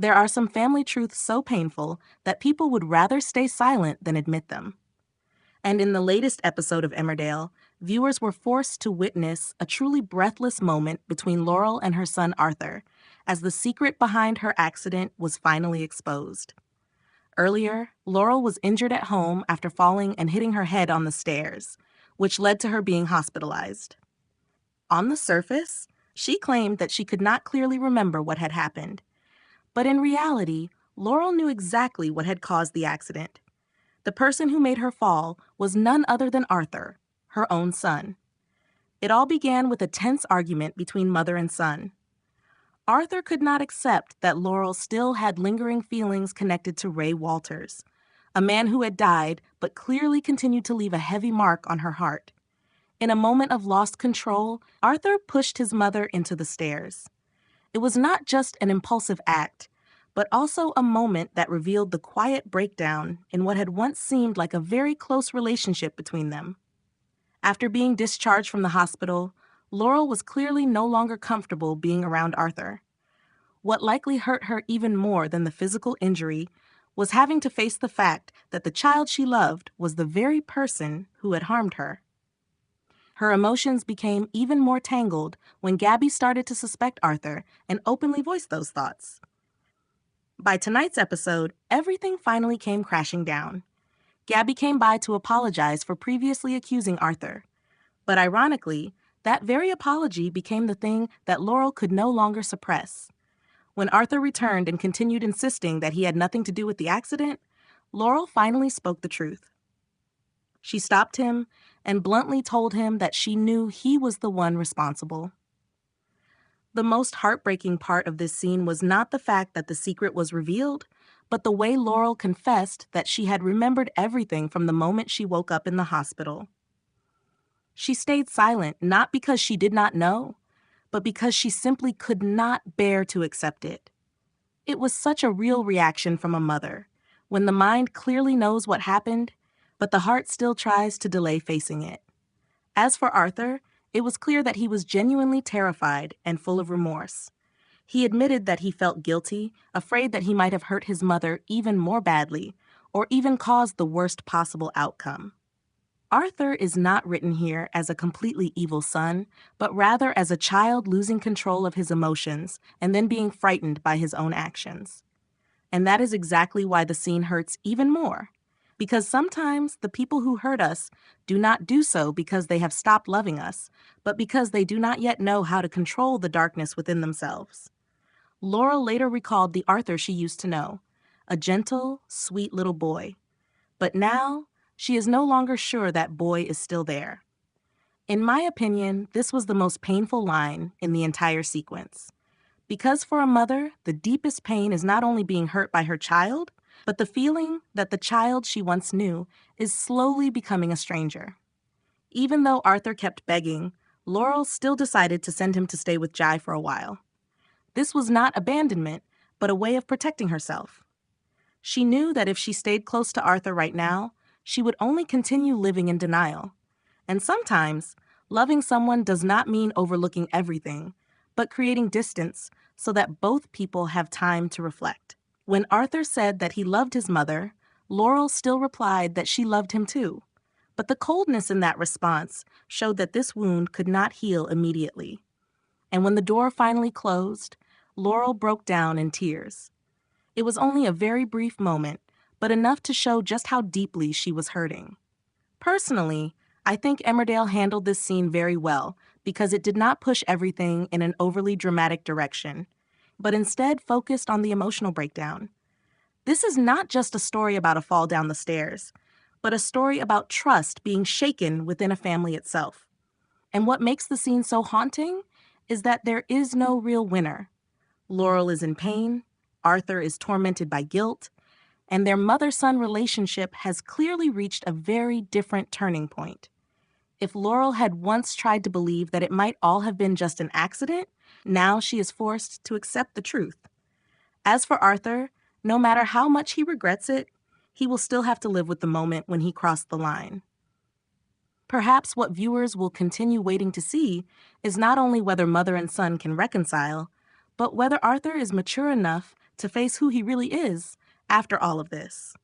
There are some family truths so painful that people would rather stay silent than admit them. And in the latest episode of Emmerdale, viewers were forced to witness a truly breathless moment between Laurel and her son Arthur, as the secret behind her accident was finally exposed. Earlier, Laurel was injured at home after falling and hitting her head on the stairs, which led to her being hospitalized. On the surface, she claimed that she could not clearly remember what had happened. But in reality, Laurel knew exactly what had caused the accident. The person who made her fall was none other than Arthur, her own son. It all began with a tense argument between mother and son. Arthur could not accept that Laurel still had lingering feelings connected to Ray Walters, a man who had died but clearly continued to leave a heavy mark on her heart. In a moment of lost control, Arthur pushed his mother into the stairs. It was not just an impulsive act, but also a moment that revealed the quiet breakdown in what had once seemed like a very close relationship between them. After being discharged from the hospital, Laurel was clearly no longer comfortable being around Arthur. What likely hurt her even more than the physical injury was having to face the fact that the child she loved was the very person who had harmed her. Her emotions became even more tangled when Gabby started to suspect Arthur and openly voiced those thoughts. By tonight's episode, everything finally came crashing down. Gabby came by to apologize for previously accusing Arthur. But ironically, that very apology became the thing that Laurel could no longer suppress. When Arthur returned and continued insisting that he had nothing to do with the accident, Laurel finally spoke the truth. She stopped him and bluntly told him that she knew he was the one responsible. The most heartbreaking part of this scene was not the fact that the secret was revealed, but the way Laurel confessed that she had remembered everything from the moment she woke up in the hospital. She stayed silent not because she did not know, but because she simply could not bear to accept it. It was such a real reaction from a mother, when the mind clearly knows what happened, but the heart still tries to delay facing it. As for Arthur, it was clear that he was genuinely terrified and full of remorse. He admitted that he felt guilty, afraid that he might have hurt his mother even more badly, or even caused the worst possible outcome. Arthur is not written here as a completely evil son, but rather as a child losing control of his emotions and then being frightened by his own actions. And that is exactly why the scene hurts even more. Because sometimes the people who hurt us do not do so because they have stopped loving us, but because they do not yet know how to control the darkness within themselves. Laurel later recalled the Arthur she used to know, a gentle, sweet little boy. But now, she is no longer sure that boy is still there. In my opinion, this was the most painful line in the entire sequence. Because for a mother, the deepest pain is not only being hurt by her child, but the feeling that the child she once knew is slowly becoming a stranger. Even though Arthur kept begging, Laurel still decided to send him to stay with Jai for a while. This was not abandonment, but a way of protecting herself. She knew that if she stayed close to Arthur right now, she would only continue living in denial. And sometimes, loving someone does not mean overlooking everything, but creating distance so that both people have time to reflect. When Arthur said that he loved his mother, Laurel still replied that she loved him too. But the coldness in that response showed that this wound could not heal immediately. And when the door finally closed, Laurel broke down in tears. It was only a very brief moment, but enough to show just how deeply she was hurting. Personally, I think Emmerdale handled this scene very well because it did not push everything in an overly dramatic direction, but instead focused on the emotional breakdown. This is not just a story about a fall down the stairs, but a story about trust being shaken within a family itself. And what makes the scene so haunting is that there is no real winner. Laurel is in pain, Arthur is tormented by guilt, and their mother-son relationship has clearly reached a very different turning point. If Laurel had once tried to believe that it might all have been just an accident, now she is forced to accept the truth. As for Arthur, no matter how much he regrets it, he will still have to live with the moment when he crossed the line. Perhaps what viewers will continue waiting to see is not only whether mother and son can reconcile, but whether Arthur is mature enough to face who he really is after all of this.